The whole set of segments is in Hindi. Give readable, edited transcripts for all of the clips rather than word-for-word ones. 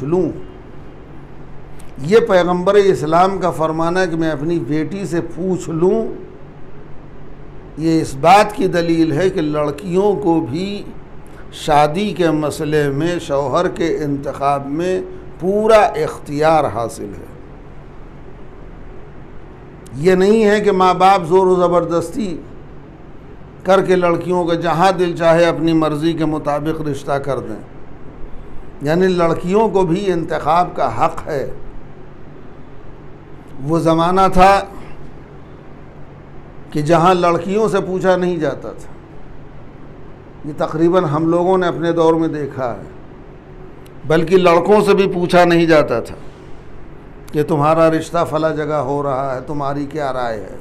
लूँ। ये पैगंबर इस्लाम का फरमाना है कि मैं अपनी बेटी से पूछ लूँ, ये इस बात की दलील है कि लड़कियों को भी शादी के मसले में शौहर के इंतखाब में पूरा इख्तियार हासिल है। ये नहीं है कि माँ बाप ज़ोर ज़बरदस्ती करके लड़कियों को जहाँ दिल चाहे अपनी मर्ज़ी के मुताबिक रिश्ता कर दें, यानी लड़कियों को भी इंतखाब का हक़ है। वो ज़माना था कि जहाँ लड़कियों से पूछा नहीं जाता था, ये तकरीबन हम लोगों ने अपने दौर में देखा है, बल्कि लड़कों से भी पूछा नहीं जाता था कि तुम्हारा रिश्ता फला जगह हो रहा है, तुम्हारी क्या राय है।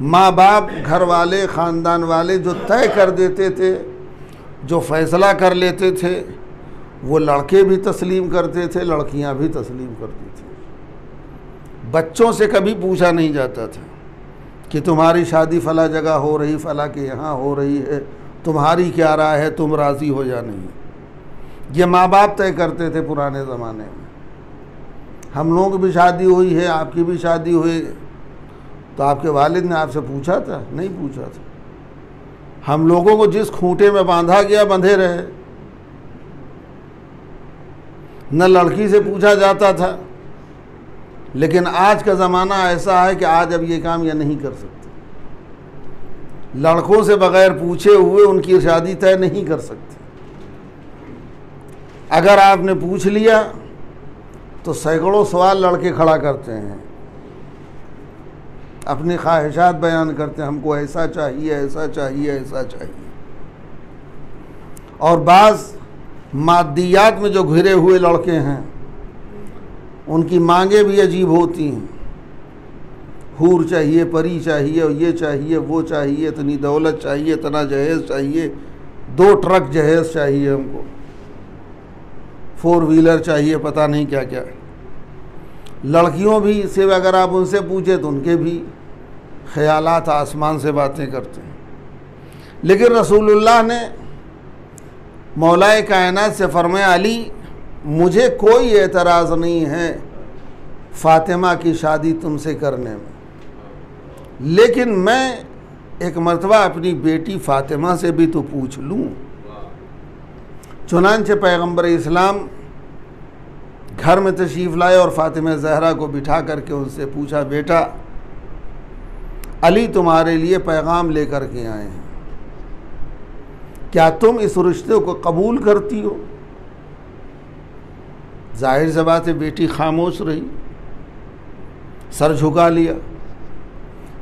माँ बाप, घर वाले, ख़ानदान वाले जो तय कर देते थे, जो फ़ैसला कर लेते थे, वो लड़के भी तस्लीम करते थे, लड़कियाँ भी तस्लीम करती थी। बच्चों से कभी पूछा नहीं जाता था कि तुम्हारी शादी फ़ला जगह हो रही, फ़ला के यहाँ हो रही है, तुम्हारी क्या राय है, तुम राज़ी हो या नहीं। ये माँ बाप तय करते थे पुराने ज़माने में। हम लोगों की भी शादी हुई है, आपकी भी शादी हुई, तो आपके वालिद ने आपसे पूछा था? नहीं पूछा था। हम लोगों को जिस खूंटे में बांधा गया बंधे रहे, न लड़की से पूछा जाता था। लेकिन आज का ज़माना ऐसा है कि आज अब ये काम ये नहीं कर सकते। लड़कों से बग़ैर पूछे हुए उनकी शादी तय नहीं कर सकते। अगर आपने पूछ लिया तो सैकड़ों सवाल लड़के खड़ा करते हैं, अपनी ख्वाहिशात बयान करते हैं, हमको ऐसा चाहिए, ऐसा चाहिए, ऐसा चाहिए। और बाज़ मादियात में जो घिरे हुए लड़के हैं, उनकी मांगे भी अजीब होती हैं। हूर चाहिए, परी चाहिए, ये चाहिए, वो चाहिए, इतनी दौलत चाहिए, इतना जहेज़ चाहिए, 2 ट्रक जहेज़ चाहिए हमको, 4 व्हीलर चाहिए, पता नहीं क्या क्या। लड़कियों भी से अगर आप उनसे पूछे तो उनके भी ख़यालात आसमान से बातें करते हैं। लेकिन रसूलुल्लाह ने मौलाए कायनात से फरमाया, अली मुझे कोई एतराज़ नहीं है फ़ातिमा की शादी तुमसे करने में, लेकिन मैं एक मरतबा अपनी बेटी फ़ातिमा से भी तो पूछ लूँ। चुनांचे पैगंबर इस्लाम घर में तशरीफ़ लाए और फ़ातिमा ज़हरा को बिठा करके उनसे पूछा, बेटा अली तुम्हारे लिए पैगाम लेकर के आए हैं, क्या तुम इस रिश्ते को कबूल करती हो? जाहिर सी बात है, बेटी खामोश रही, सर झुका लिया।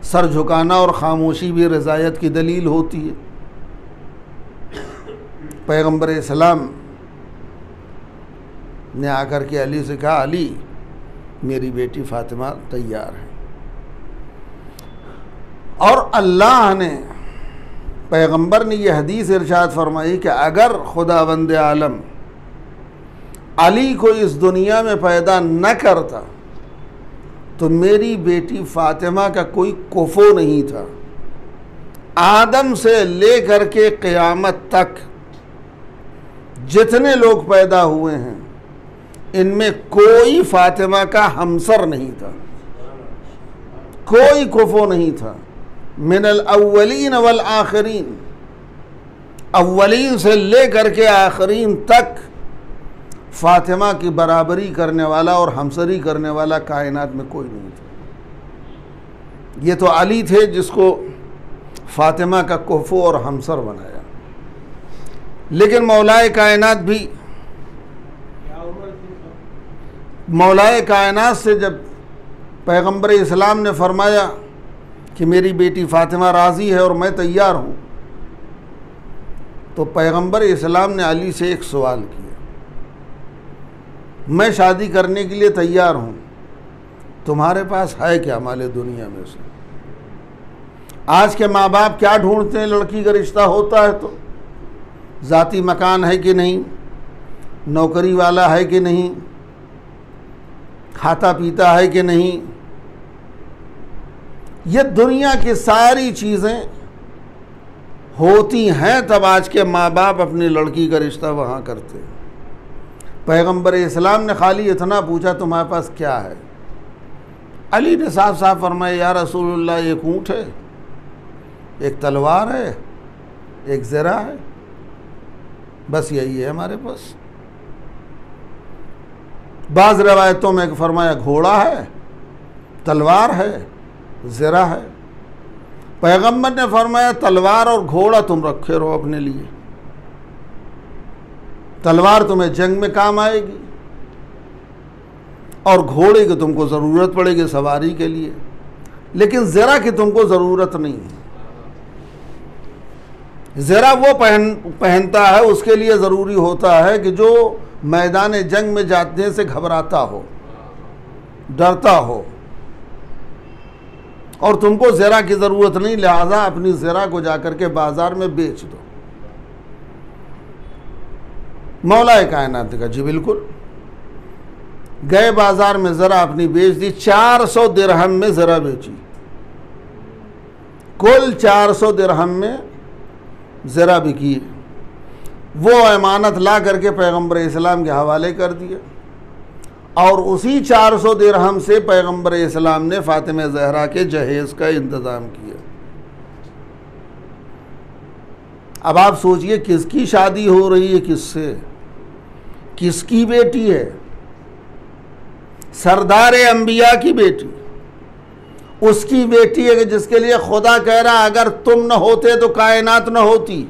सर झुकाना और ख़ामोशी भी रज़ायत की दलील होती है। पैगंबर इस्लाम ने आकर के अली से कहा, अली मेरी बेटी फ़ातिमा तैयार है। और अल्लाह ने, पैगंबर ने यह हदीस इरशाद फरमाई कि अगर खुदावंद आलम अली को इस दुनिया में पैदा न करता तो मेरी बेटी फ़ातिमा का कोई कुफो नहीं था। आदम से लेकर के क़यामत तक जितने लोग पैदा हुए हैं, इनमें कोई फ़ातिमा का हमसर नहीं था, कोई कुफो नहीं था। मिनल अव्वलीन वल आखिरीन, अव्वलीन से लेकर के आखिरीन तक फ़ातिमा की बराबरी करने वाला और हमसरी करने वाला कायनात में कोई नहीं था। ये तो अली थे जिसको फ़ातिमा का कुफो और हमसर बनाया। लेकिन मौलाए कायनात भी, मौलाए कायनात से जब पैगंबर इस्लाम ने फरमाया कि मेरी बेटी फ़ातिमा राज़ी है और मैं तैयार हूँ, तो पैगंबर इस्लाम ने अली से एक सवाल किया, मैं शादी करने के लिए तैयार हूँ, तुम्हारे पास है क्या माले दुनिया में से? आज के माँ बाप क्या ढूंढते हैं? लड़की का रिश्ता होता है तो ज़ाती मकान है कि नहीं, नौकरी वाला है कि नहीं, खाता पीता है कि नहीं। ये दुनिया की सारी चीज़ें होती हैं, तब आज के माँ बाप अपनी लड़की का रिश्ता वहाँ करते हैं। पैगंबर इस्लाम ने खाली इतना पूछा तुम्हारे पास क्या है। अली ने साफ साफ फरमाया, या रसूलुल्लाह, एक ऊँट है, एक तलवार है, एक ज़रा है, बस यही है हमारे पास। बाज़ रवायतों में फरमाया घोड़ा है, तलवार है, ज़रा है। पैगंबर ने फरमाया तलवार और घोड़ा तुम रखे रहो अपने लिए, तलवार तुम्हें जंग में काम आएगी और घोड़े की तुमको ज़रूरत पड़ेगी सवारी के लिए, लेकिन ज़रा की तुमको ज़रूरत नहीं है। ज़रा वो पहनता है, उसके लिए ज़रूरी होता है कि जो मैदान जंग में जाने से घबराता हो, डरता हो, और तुमको ज़रा की ज़रूरत नहीं, लिहाजा अपनी ज़रा को जाकर के बाज़ार में बेच दो। मौलाए कायनात का जी बिल्कुल, गए बाज़ार में ज़रा अपनी बेच दी, 400 दिरहम में ज़रा बेची, कुल 400 दिरहम में ज़रा बिकी। वो अमानत ला करके पैगंबर इस्लाम के हवाले कर दिया, और उसी 400 दिरहम से पैगंबर इस्लाम ने फातिमा ज़हरा के जहेज़ का इंतज़ाम किया। अब आप सोचिए किसकी शादी हो रही है, किससे, किसकी बेटी है? सरदार अंबिया की बेटी, उसकी बेटी है कि जिसके लिए खुदा कह रहा अगर तुम न होते तो कायनात न होती,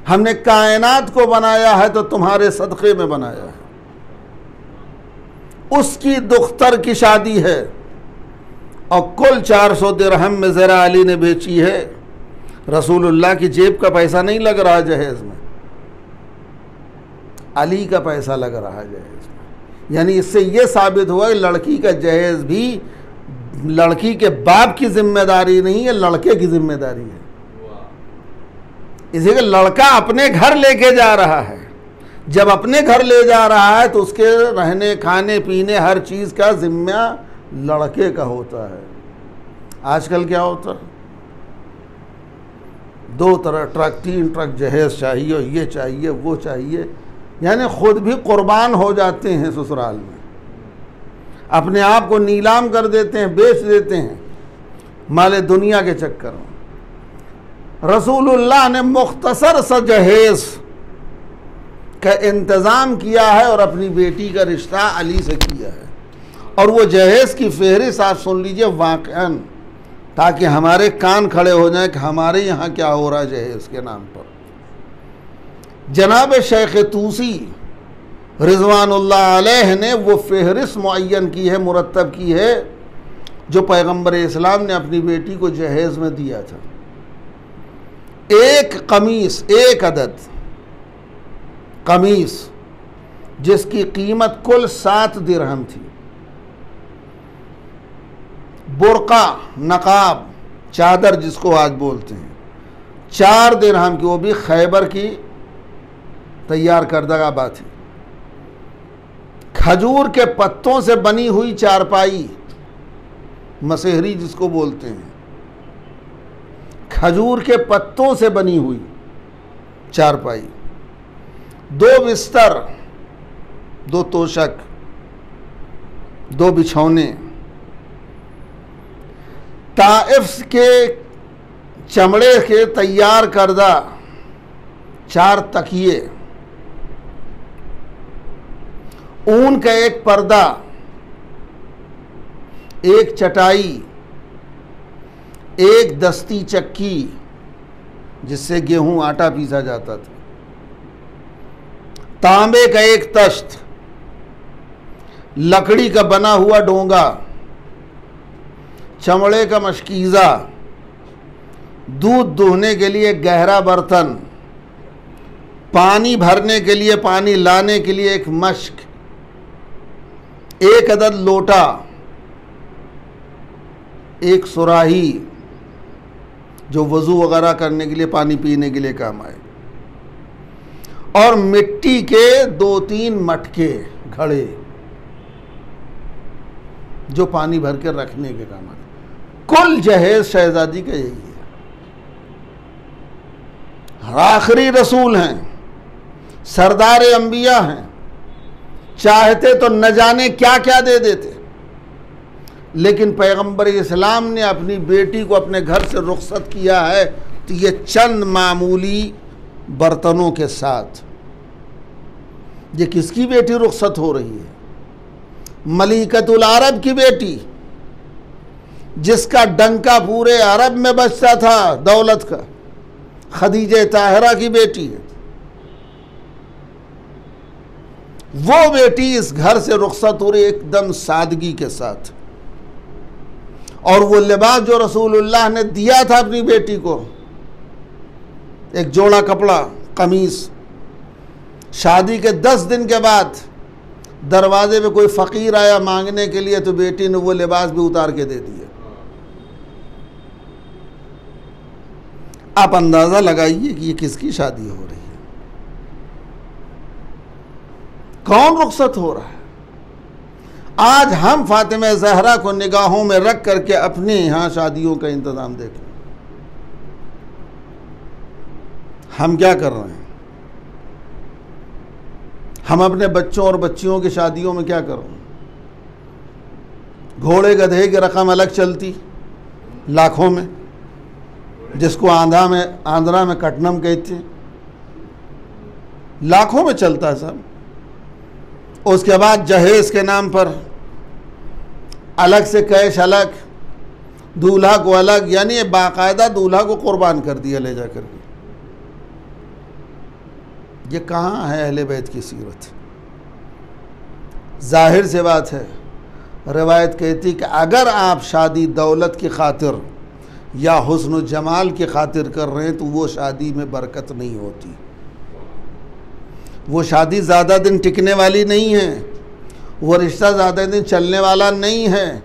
हमने कायनात को बनाया है तो तुम्हारे सदक़े में बनाया है। उसकी दुख्तर की शादी है और कुल 400 दिरहम में ज़रा अली ने बेची है। रसूलुल्लाह की जेब का पैसा नहीं लग रहा जहेज़ में, अली का पैसा लग रहा है जहेज़ में। यानी इससे ये साबित हुआ कि लड़की का जहेज़ भी लड़की के बाप की जिम्मेदारी नहीं है, लड़के की जिम्मेदारी है। इसी के लड़का अपने घर लेके जा रहा है, जब अपने घर ले जा रहा है तो उसके रहने खाने पीने हर चीज़ का जिम्मा लड़के का होता है। आजकल क्या होता है, 2 ट्रक 3 ट्रक जहेज़ चाहिए, ये चाहिए वो चाहिए, यानी ख़ुद भी कुर्बान हो जाते हैं ससुराल में, अपने आप को नीलाम कर देते हैं, बेच देते हैं माले दुनिया के चक्कर में। रसूलुल्लाह ने मुख्तसर सा जहेज़ का इंतज़ाम किया है और अपनी बेटी का रिश्ता अली से किया है। और वो जहेज़ की फहरिस्त आप सुन लीजिए वाक़अन, ताकि हमारे कान खड़े हो जाएं कि हमारे यहाँ क्या हो रहा है जहेज़ के नाम पर। जनाब शेख तूसी रिज़वानुल्लाह अलैह ने वो फहरिस्त मुअय्यन की है, मुरतब की है, जो पैगंबर इस्लाम ने अपनी बेटी को जहेज़ में दिया था। एक कमीस, एक अदद कमीस जिसकी कीमत कुल 7 दिरहम थी, बुर्का, नकाब, चादर जिसको आज बोलते हैं, 4 दिरहम की, वो भी खैबर की तैयार करदा बात थी। खजूर के पत्तों से बनी हुई चारपाई, मसेहरी जिसको बोलते हैं, खजूर के पत्तों से बनी हुई चारपाई, 2 बिस्तर, 2 तोशक, 2 बिछौने, ताइफ के चमड़े के तैयार करदा 4 तकिए, ऊन का एक पर्दा, एक चटाई, एक दस्ती चक्की जिससे गेहूं आटा पीसा जाता था, तांबे का एक तश्त, लकड़ी का बना हुआ डोंगा, चमड़े का मशकीज़ा, दूध दूहने के लिए गहरा बर्तन, पानी भरने के लिए, पानी लाने के लिए एक मश्क, एक अदद लोटा, एक सुराही जो वज़ू वगैरह करने के लिए, पानी पीने के लिए काम आए, और मिट्टी के 2-3 मटके, घड़े जो पानी भर के रखने के काम आते। कुल जहेज़ शहजादी का यही है। आखिरी रसूल हैं, सरदार अंबिया हैं, चाहते तो न जाने क्या क्या दे देते, लेकिन पैगंबर इस्लाम ने अपनी बेटी को अपने घर से रुखसत किया है तो ये चंद मामूली बर्तनों के साथ। ये किसकी बेटी रुखसत हो रही है? मलिकतुल अरब की बेटी, जिसका डंका पूरे अरब में बजता था दौलत का, खदीजे ताहिरा की बेटी है। वो बेटी इस घर से रुखसत हो रही एकदम सादगी के साथ। और वो लिबास जो रसूलुल्लाह ने दिया था अपनी बेटी को, एक जोड़ा कपड़ा कमीज, शादी के 10 दिन के बाद दरवाजे पे कोई फ़कीर आया मांगने के लिए तो बेटी ने वो लिबास भी उतार के दे दिया। आप अंदाज़ा लगाइए कि ये किसकी शादी हो रही है, कौन रुखसत हो रहा है। आज हम फातिमा ज़हरा को निगाहों में रख करके अपने यहाँ शादियों का इंतज़ाम देखें, हम क्या कर रहे हैं। हम अपने बच्चों और बच्चियों की शादियों में क्या कर रहे हैं। घोड़े गधे की रकम अलग चलती लाखों में, जिसको आंध्रा में कटनम कहते हैं, लाखों में चलता है सब। उसके बाद जहेज के नाम पर अलग से कैश अलग, दूल्हा को अलग, यानी बाकायदा दूल्हा को कुर्बान कर दिया ले जाकर के। ये कहाँ है अहले बैत की सीरत। जाहिर से बात है, रिवायत कहती कि अगर आप शादी दौलत की खातिर या हुस्न जमाल की खातिर कर रहे हैं तो वो शादी में बरकत नहीं होती। वो शादी ज़्यादा दिन टिकने वाली नहीं है, वो रिश्ता ज़्यादा दिन चलने वाला नहीं है।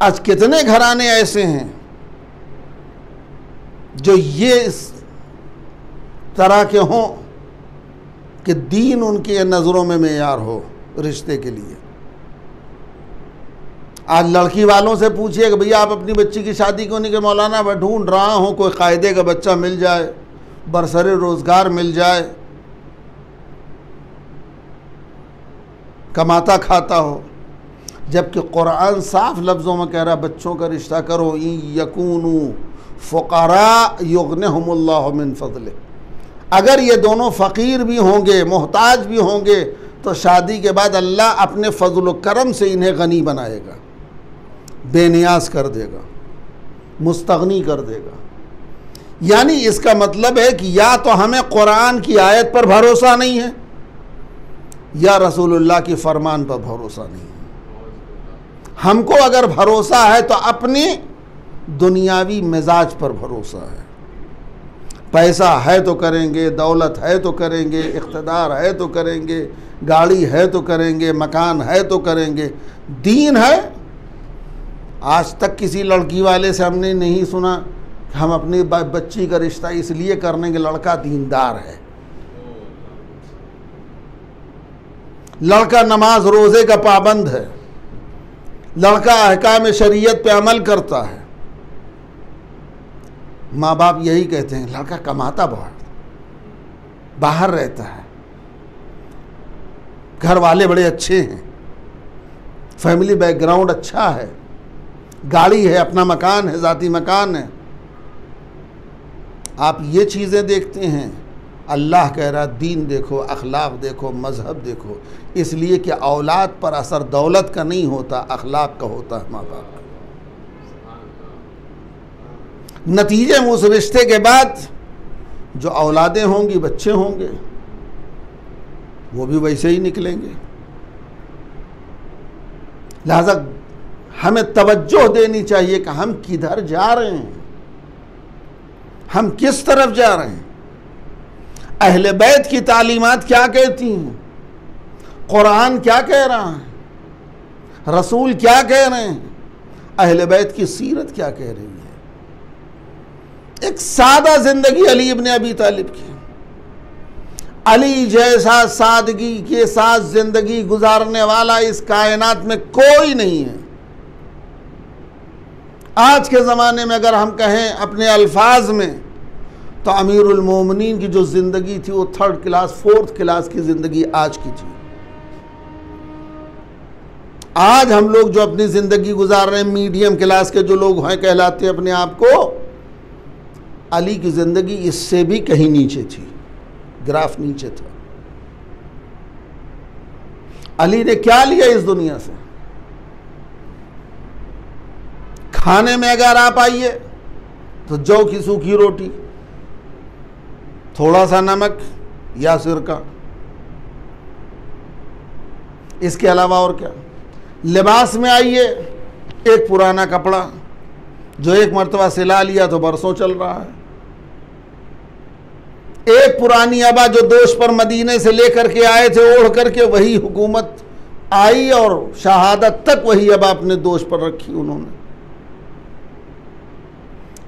आज कितने घराने ऐसे हैं जो ये इस तरह के हों कि दीन उनकी नज़रों में मेयार हो रिश्ते के लिए। आज लड़की वालों से पूछिए कि भैया आप अपनी बच्ची की शादी क्यों नहीं, कि मौलाना मैं ढूंढ रहा हूँ कोई कायदे का बच्चा मिल जाए, बरसरे रोज़गार मिल जाए, कमाता खाता हो। जबकि कुरान साफ लफ्ज़ों में कह रहा है बच्चों का रिश्ता करो, यकूनू फ़ुक़रा युग़निहुमुल्लाहु मिन फ़ज़लिह। अगर ये दोनों फ़कीर भी होंगे, मोहताज भी होंगे, तो शादी के बाद अल्लाह अपने फ़ज़ल करम से इन्हें गनी बनाएगा, बेनियाज कर देगा, मुस्तगनी कर देगा। यानी इसका मतलब है कि या तो हमें कुरान की आयत पर भरोसा नहीं है या रसूलुल्लाह की फरमान पर भरोसा नहीं है। हमको अगर भरोसा है तो अपनी दुनियावी मिजाज पर भरोसा है। पैसा है तो करेंगे, दौलत है तो करेंगे, इख्तिदार है तो करेंगे, गाड़ी है तो करेंगे, मकान है तो करेंगे। दीन है, आज तक किसी लड़की वाले से हमने नहीं सुना कि हम अपनी बच्ची का रिश्ता इसलिए करने के लड़का दीनदार है, लड़का नमाज रोज़े का पाबंद है, लड़का अहकाम शरीयत पे अमल करता है। माँ बाप यही कहते हैं लड़का कमाता बहुत, बाहर रहता है, घर वाले बड़े अच्छे हैं, फैमिली बैकग्राउंड अच्छा है, गाड़ी है, अपना मकान है, ज़ाती मकान है। आप ये चीज़ें देखते हैं। अल्लाह कह रहा दीन देखो, अखलाक देखो, मज़हब देखो, इसलिए कि औलाद पर असर दौलत का नहीं होता, अखलाक का होता है, माँ बाप का। नतीजे में उस रिश्ते के बाद जो औलादें होंगी, बच्चे होंगे, वो भी वैसे ही निकलेंगे। लिहाजा हमें तवज्जो देनी चाहिए कि हम किधर जा रहे हैं, हम किस तरफ जा रहे हैं। अहले बैत की तालीमात क्या कहती हैं, कुरान क्या कह रहा है, रसूल क्या कह रहे हैं, अहले बैत की सीरत क्या कह रही है। एक सादा जिंदगी अली इब्न अबी तालिब की, अली जैसा सादगी के साथ जिंदगी गुजारने वाला इस कायनात में कोई नहीं है। आज के ज़माने में अगर हम कहें अपने अल्फाज में तो अमीरुल मोमिनीन की जो ज़िंदगी थी वो 3rd क्लास 4th क्लास की ज़िंदगी आज की थी। आज हम लोग जो अपनी ज़िंदगी गुजार रहे हैं, मीडियम क्लास के जो लोग हैं कहलाते हैं अपने आप को, अली की ज़िंदगी इससे भी कहीं नीचे थी, ग्राफ नीचे था। अली ने क्या लिया इस दुनिया से? खाने में अगर आप आइए तो जौ की सूखी रोटी, थोड़ा सा नमक या सिरका, इसके अलावा और क्या? लिबास में आइए, एक पुराना कपड़ा जो एक मर्तबा सिला लिया तो बरसों चल रहा है, एक पुरानी अबा जो दोष पर मदीने से लेकर के आए थे ओढ़ करके, वही हुकूमत आई और शहादत तक वही अबा अपने दोष पर रखी उन्होंने।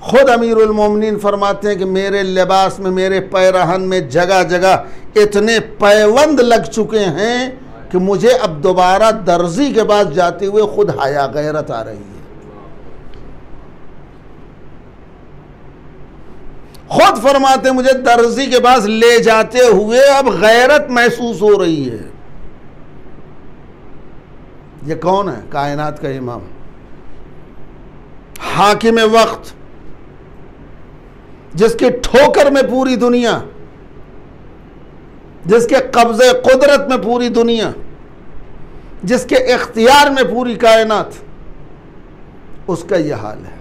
खुद अमीरुल मोमिनीन फरमाते हैं कि मेरे लिबास में, मेरे पैरहन में जगह जगह इतने पैबंद लग चुके हैं कि मुझे अब दोबारा दर्जी के पास जाते हुए खुद हया गैरत आ रही है। खुद फरमाते हैं मुझे दर्जी के पास ले जाते हुए अब गैरत महसूस हो रही है। ये कौन है? कायनात का इमाम, हाकिम वक्त, जिसके ठोकर में पूरी दुनिया, जिसके कब्जे कुदरत में पूरी दुनिया, जिसके इख्तियार में पूरी कायनात, उसका यह हाल है।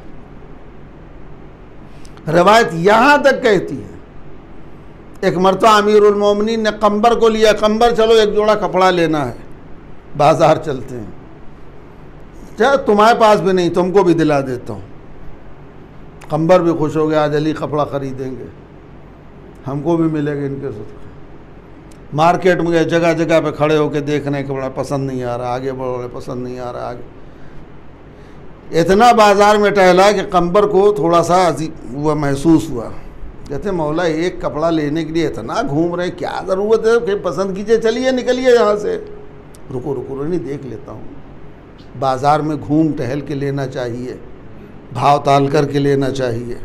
रवायत यहां तक कहती है, एक मरतबा अमीरुल मोमिनीन ने कंबर को लिया, कंबर चलो एक जोड़ा कपड़ा लेना है, बाजार चलते हैं। क्या तुम्हारे पास भी नहीं, तुमको भी दिला देता हूँ। कंबर भी खुश हो गया, आज अली कपड़ा खरीदेंगे, हमको भी मिलेगा इनके साथ। मार्केट में गए, जगह जगह पे खड़े होकर देखने के बड़ा पसंद नहीं आ रहा, आगे बढ़ो, पसंद नहीं आ रहा, आगे। इतना बाजार में टहला कि कंबर को थोड़ा सा अजीब हुआ, महसूस हुआ। कहते मौला एक कपड़ा लेने के लिए इतना घूम रहे, क्या ज़रूरत है? फिर पसंद कीजिए, चलिए निकलिए यहाँ से। रुको रुको, नहीं देख लेता हूँ। बाज़ार में घूम टहल के लेना चाहिए, भाव ताल करके लेना चाहिए।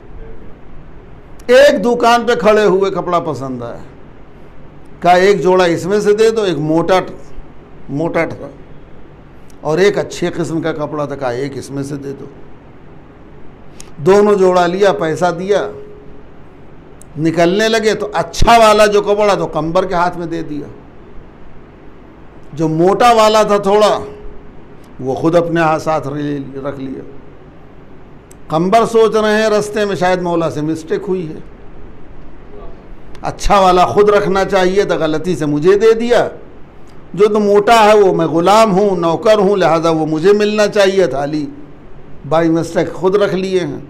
एक दुकान पे खड़े हुए, कपड़ा पसंद आया, कहा एक जोड़ा इसमें से दे दो, एक मोटा था और एक अच्छे किस्म का कपड़ा था, कहा एक इसमें से दे दो। दोनों जोड़ा लिया, पैसा दिया, निकलने लगे तो अच्छा वाला जो कपड़ा तो कंबर के हाथ में दे दिया, जो मोटा वाला था थोड़ा वो खुद अपने हाथ साथ रख लिया। कंबर सोच रहे हैं रास्ते में शायद मौला से मिस्टेक हुई है, अच्छा वाला खुद रखना चाहिए था, गलती से मुझे दे दिया। जो तो मोटा है वो मैं ग़ुलाम हूँ, नौकर हूँ, लिहाजा वो मुझे मिलना चाहिए था। अली बाई मिस्टेक खुद रख लिए हैं।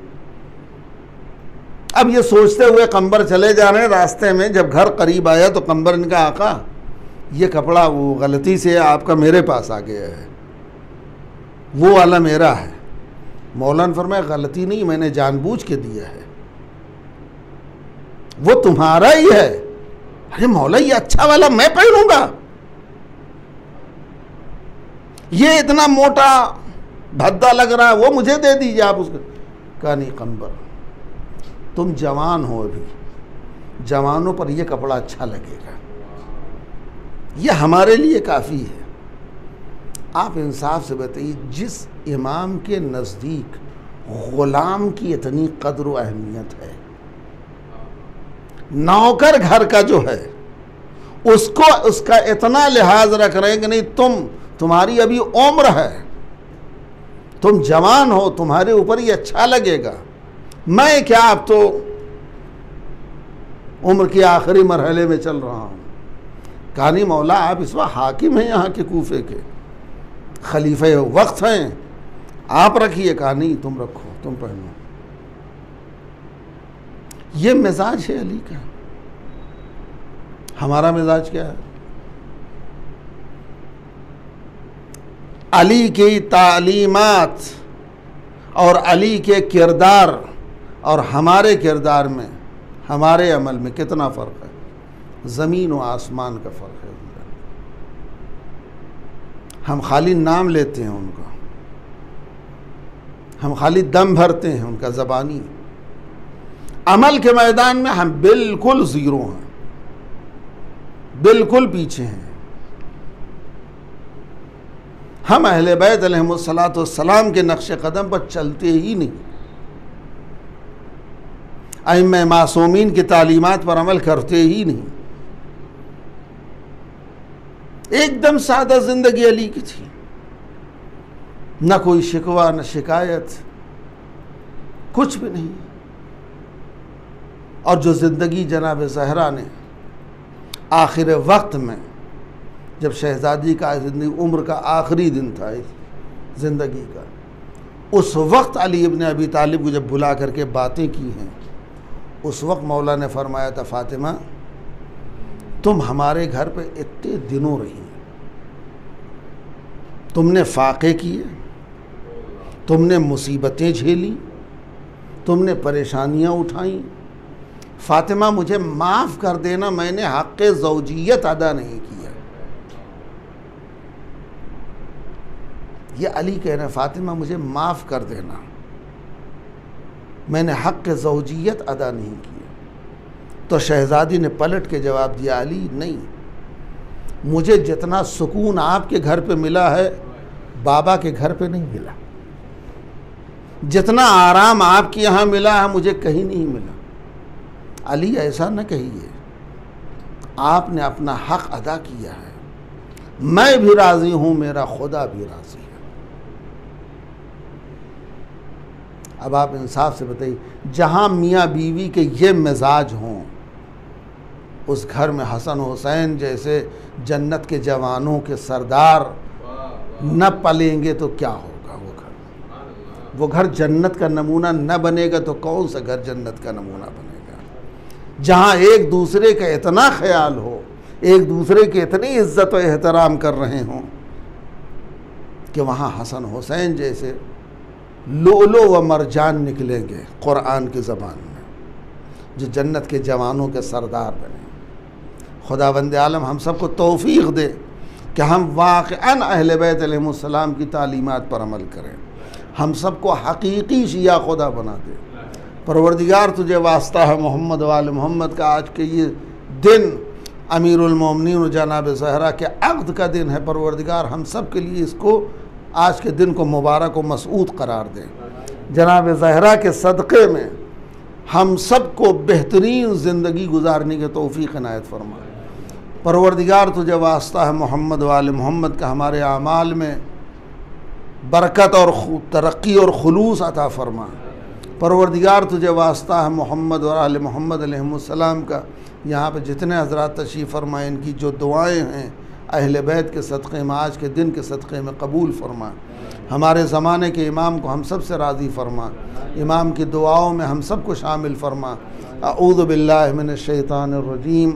अब ये सोचते हुए कंबर चले जा रहे हैं, रास्ते में जब घर करीब आया तो कंबर ने कहा आका ये कपड़ा वो गलती से आपका मेरे पास आ गया है, वो वाला मेरा है। मौलाना फरमाया गलती नहीं, मैंने जानबूझ के दिया है, वो तुम्हारा ही है। अरे मौला ये अच्छा वाला मैं पहनूंगा, ये इतना मोटा भद्दा लग रहा है, वो मुझे दे दीजिए आप उसको। कहा नहीं कंबर, तुम जवान हो, अभी जवानों पर यह कपड़ा अच्छा लगेगा, ये हमारे लिए काफ़ी है। आप इंसाफ से बताइए, जिस इमाम के नज़दीक ग़ुलाम की इतनी कद्र व अहमियत है, नौकर घर का जो है उसको उसका इतना लिहाज रख रहे हैं कि नहीं तुम्हारी अभी उम्र है, तुम जवान हो, तुम्हारे ऊपर ये अच्छा लगेगा। मैं क्या, अब तो उम्र के आखिरी मरहले में चल रहा हूँ। कहा नहीं मौला आप इस वक्त हाकिम हैं यहाँ के कूफे के, खलीफे वक्त हैं, आप रखिए। कहा नहीं तुम रखो, तुम पहनो। ये मिजाज है अली का। हमारा मिजाज क्या है? अली की तालीमात और अली के किरदार और हमारे किरदार में, हमारे अमल में कितना फ़र्क है? ज़मीन व आसमान का फ़र्क है। हम खाली नाम लेते हैं उनका, हम खाली दम भरते हैं उनका ज़बानी। अमल के मैदान में हम बिल्कुल ज़ीरो हैं, बिल्कुल पीछे हैं। हम अहले बैत अलैहिमुस्सलाम के नक्श कदम पर चलते ही नहीं, अइम्मा मासूमीन की तालीमात पर अमल करते ही नहीं। एकदम सादा जिंदगी अली की थी, न कोई शिकवा न शिकायत, कुछ भी नहीं। और जो ज़िंदगी जनाब ज़हरा ने आखिर वक्त में, जब शहज़ादी का ज़िंदगी उम्र का आखिरी दिन था इस ज़िंदगी का, उस वक्त अली इब्न अबी तालिब को जब बुला करके बातें की हैं, उस वक्त मौला ने फरमाया था, फ़ातिमा तुम हमारे घर पे इतने दिनों रही, तुमने फ़ाक़े किए, तुमने मुसीबतें झेली, तुमने परेशानियां उठाई। फ़ातिमा मुझे माफ़ कर देना, मैंने हक़ ज़ौजियत अदा नहीं किया। ये अली कह रहे हैं, फ़ातिमा मुझे माफ़ कर देना, मैंने हक़ ज़ौजियत अदा नहीं किया। तो शहज़ादी ने पलट के जवाब दिया, अली नहीं, मुझे जितना सुकून आपके घर पे मिला है बाबा के घर पे नहीं मिला, जितना आराम आपके यहाँ मिला है मुझे कहीं नहीं मिला। अली ऐसा न कहिए, आपने अपना हक़ अदा किया है, मैं भी राज़ी हूँ, मेरा खुदा भी राज़ी है। अब आप इंसाफ से बताइए, जहाँ मियाँ बीवी के ये मिजाज हों, उस घर में हसन हुसैन जैसे जन्नत के जवानों के सरदार न पलेंगे तो क्या होगा? वो घर जन्नत का नमूना न बनेगा तो कौन सा घर जन्नत का नमूना बनेगा? जहाँ एक दूसरे का इतना ख्याल हो, एक दूसरे की इतनी इज्जत और एहतराम कर रहे हों कि वहाँ हसन हुसैन जैसे लोलो व मरजान निकलेंगे कुरान की ज़बान में, जो जन्नत के जवानों के सरदार बने। खुदावंद आलम हम सबको तौफीक दे कि हम वाक़अन अहले बैत अलैहिमुस्सलाम की तालीमात पर अमल करें, हम सबको हकीकी शिया खुदा बना दे। परवरदिगार तुझे वास्ता है मोहम्मद वाले मोहम्मद का, आज के ये दिन अमीरुल मोमिनीन जनाब ज़हरा के अक़्द का दिन है। परवरदिगार हम सब के लिए इसको, आज के दिन को मुबारक व मसऊद करार दे। जनाब ज़हरा के सदक़े में हम सब को बेहतरीन ज़िंदगी गुजारने की तौफ़ीक़ इनायत फरमा। परवरदिगार तुझे वास्ता है मोहम्मद वाले मोहम्मद का, हमारे आमाल में बरकत और तरक्की और खुलूस अता फरमा। परवरदिगार तुझे वास्ता है मोहम्मद और आले मोहम्मद अलैहिमुस्सलाम का, यहाँ पे जितने हज़रात तशरीफ़ फरमा, इनकी जो दुआएं हैं अहले बैत के सदक़े में, आज के दिन के सदक़े में कबूल फरमा। हमारे ज़माने के इमाम को हम सब से राज़ी फरमा, इमाम की दुआओं में हम सब को शामिल फरमा। अऊज़ु बिल्लाहि मिनश शैतानिर रजीम।